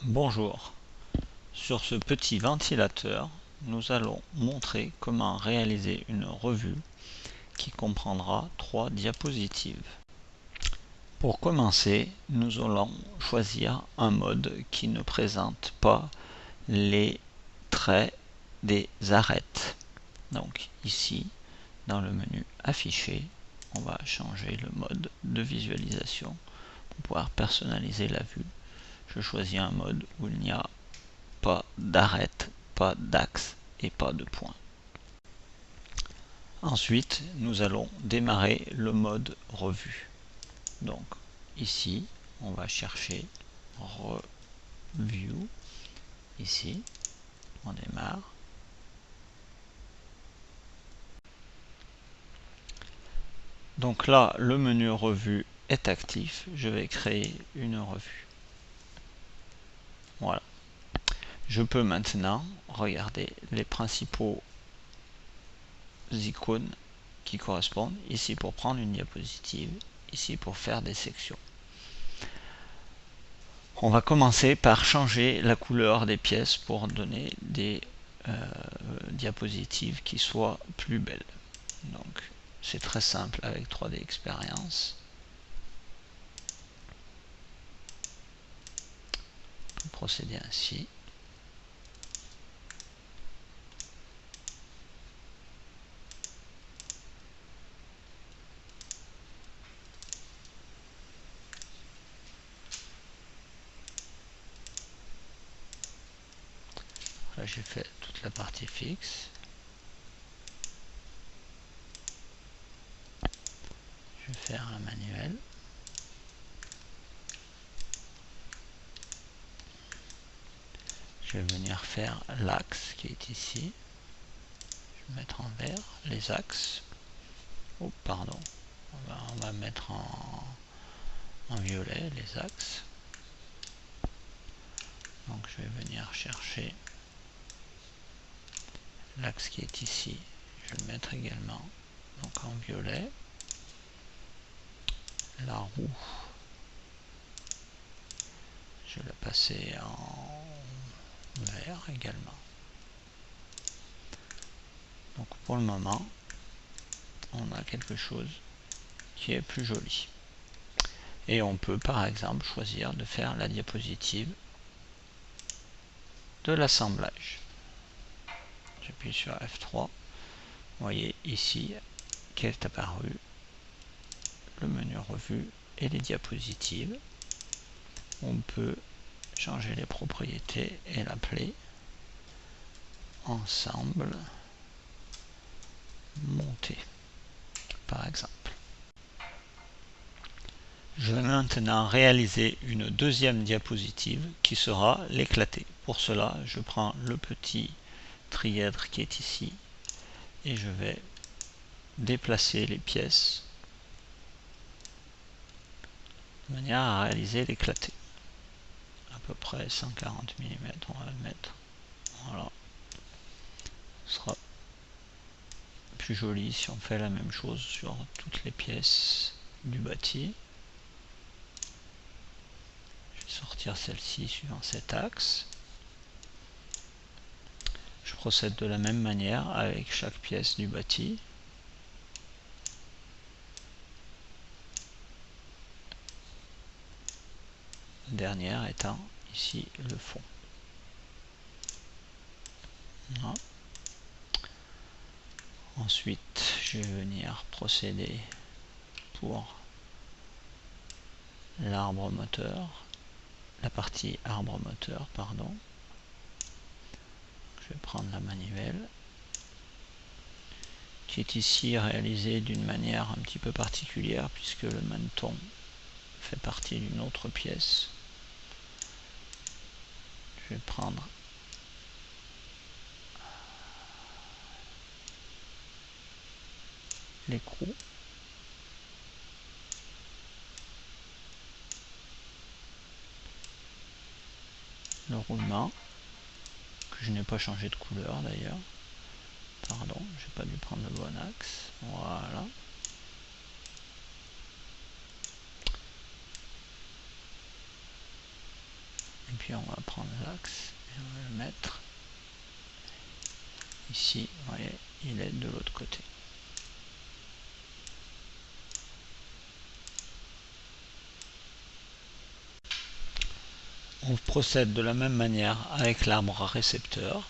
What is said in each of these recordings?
Bonjour, sur ce petit ventilateur, nous allons montrer comment réaliser une revue qui comprendra 3 diapositives. Pour commencer, nous allons choisir un mode qui ne présente pas les traits des arêtes. Donc ici, dans le menu Afficher, on va changer le mode de visualisation pour pouvoir personnaliser la vue. Je choisis un mode où il n'y a pas d'arête, pas d'axe et pas de point. Ensuite, nous allons démarrer le mode revue. Donc ici, on va chercher Review. Ici, on démarre. Donc là, le menu revue est actif. Je vais créer une revue. Voilà. Je peux maintenant regarder les principaux icônes qui correspondent. Ici pour prendre une diapositive, ici pour faire des sections. On va commencer par changer la couleur des pièces pour donner des diapositives qui soient plus belles. Donc c'est très simple avec 3D Experience. On peut procéder ainsi. Là j'ai fait toute la partie fixe. Je vais faire un manuel. Je vais venir faire l'axe qui est ici. Je vais mettre en vert les axes. Oh pardon. On va mettre en violet les axes. Donc je vais venir chercher l'axe qui est ici. Je vais le mettre également donc en violet. La roue, je vais la passer en vert également. Donc pour le moment, on a quelque chose qui est plus joli. Et on peut par exemple choisir de faire la diapositive de l'assemblage. J'appuie sur F3. Vous voyez ici qu'est apparu le menu revue et les diapositives. On peut changer les propriétés et l'appeler ensemble monté par exemple. Je vais maintenant réaliser une deuxième diapositive qui sera l'éclaté. Pour cela, je prends le petit trièdre qui est ici et je vais déplacer les pièces de manière à réaliser l'éclaté. À peu près 140 mm, on va le mettre. Voilà. Ce sera plus joli si on fait la même chose sur toutes les pièces du bâti. Je vais sortir celle-ci suivant cet axe. Je procède de la même manière avec chaque pièce du bâti. La dernière étant ici le fond. Voilà. Ensuite, je vais venir procéder pour l'arbre moteur, la partie arbre moteur, pardon. Je vais prendre la manivelle qui est ici réalisée d'une manière un petit peu particulière puisque le maneton fait partie d'une autre pièce. Je vais prendre l'écrou. Le roulement, que je n'ai pas changé de couleur d'ailleurs. Pardon, j'ai pas dû prendre le bon axe. Voilà. Et puis on va prendre l'axe et on va le mettre ici. Vous voyez, il est de l'autre côté. On procède de la même manière avec l'arbre récepteur.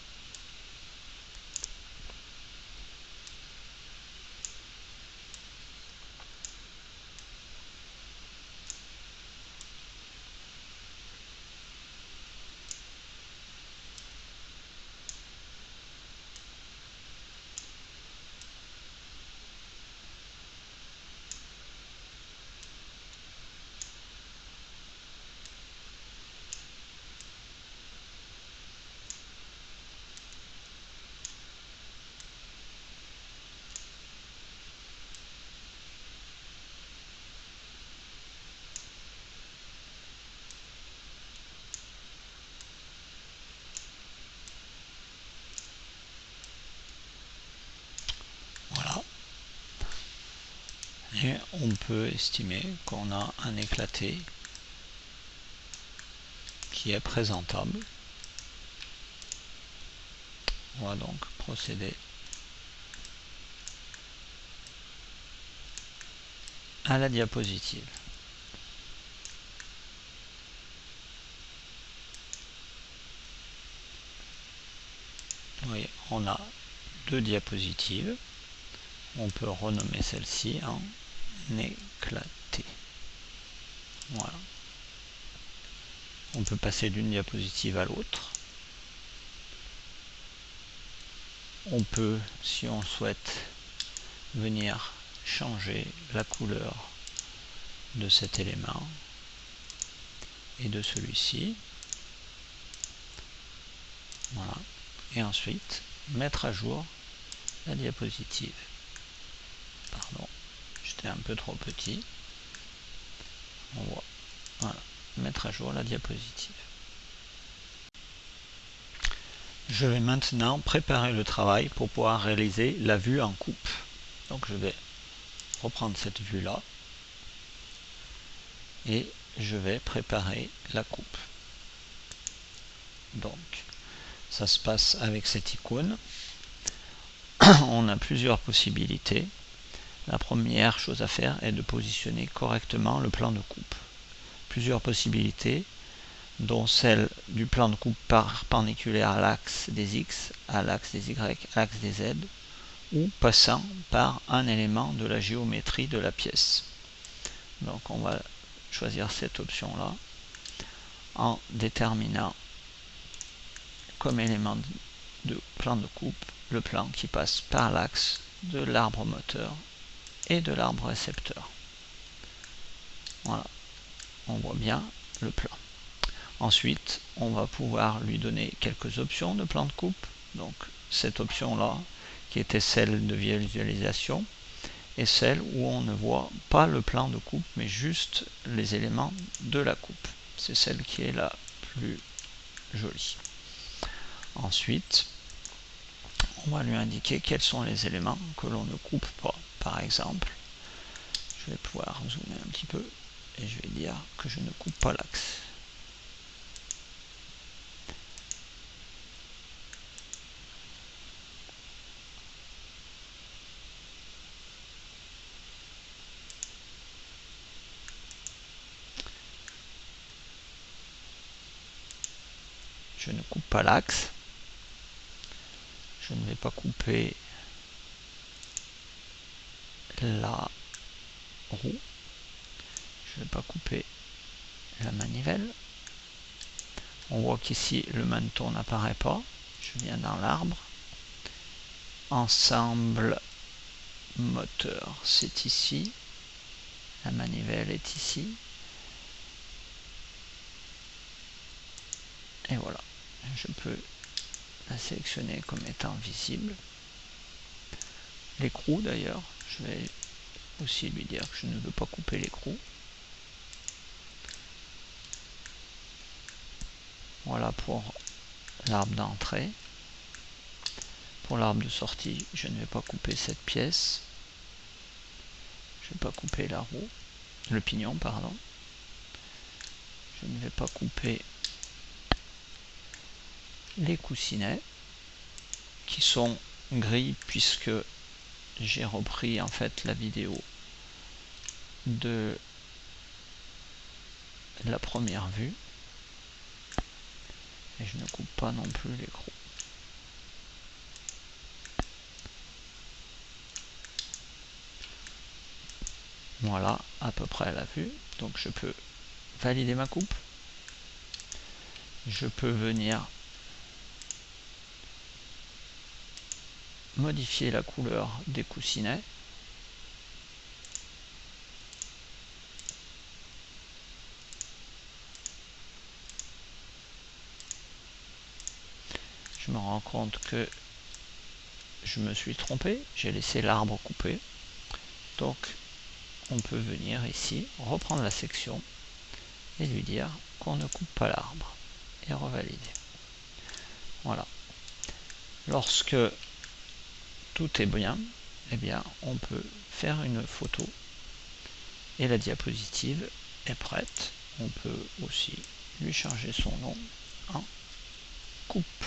Voilà. Et on peut estimer qu'on a un éclaté qui est présentable. On va donc procéder à la diapositive. Vous voyez, on a deux diapositives. On peut renommer celle-ci en éclaté. Voilà. On peut passer d'une diapositive à l'autre. On peut, si on souhaite, venir changer la couleur de cet élément et de celui-ci. Voilà. Et ensuite, mettre à jour la diapositive. Pardon, j'étais un peu trop petit. On voit. Voilà. Mettre à jour la diapositive. Je vais maintenant préparer le travail pour pouvoir réaliser la vue en coupe. Donc je vais reprendre cette vue-là et je vais préparer la coupe. Donc ça se passe avec cette icône. On a plusieurs possibilités. La première chose à faire est de positionner correctement le plan de coupe. Plusieurs possibilités, dont celle du plan de coupe perpendiculaire à l'axe des X, à l'axe des Y, à l'axe des Z, ou passant par un élément de la géométrie de la pièce. Donc on va choisir cette option-là en déterminant comme élément de plan de coupe le plan qui passe par l'axe de l'arbre moteur et de l'arbre récepteur. Voilà, on voit bien le plan. Ensuite, on va pouvoir lui donner quelques options de plan de coupe. Donc cette option-là, qui était celle de visualisation, est celle où on ne voit pas le plan de coupe, mais juste les éléments de la coupe. C'est celle qui est la plus jolie. Ensuite, on va lui indiquer quels sont les éléments que l'on ne coupe pas. Par exemple, je vais pouvoir zoomer un petit peu et je vais dire que je ne coupe pas l'axe. Je ne coupe pas l'axe. Je ne vais pas couper la roue. Je ne vais pas couper la manivelle. On voit qu'ici le maneton n'apparaît pas. Je viens dans l'arbre. Ensemble moteur, c'est ici. La manivelle est ici. Et voilà. Je peux la sélectionner comme étant visible. L'écrou d'ailleurs, je vais aussi lui dire que je ne veux pas couper l'écrou. Voilà pour l'arbre d'entrée. Pour l'arbre de sortie, je ne vais pas couper cette pièce. Je ne vais pas couper la roue, le pignon, pardon. Je ne vais pas couper les coussinets qui sont gris puisque j'ai repris en fait la vidéo de la première vue et je ne coupe pas non plus l'écrou. Voilà à peu près la vue, donc je peux valider ma coupe, je peux venir modifier la couleur des coussinets, je me rends compte que je me suis trompé, j'ai laissé l'arbre coupé, donc on peut venir ici, reprendre la section et lui dire qu'on ne coupe pas l'arbre et revalider. Voilà. Lorsque tout est bien, eh bien on peut faire une photo et la diapositive est prête. On peut aussi lui changer son nom en coupe.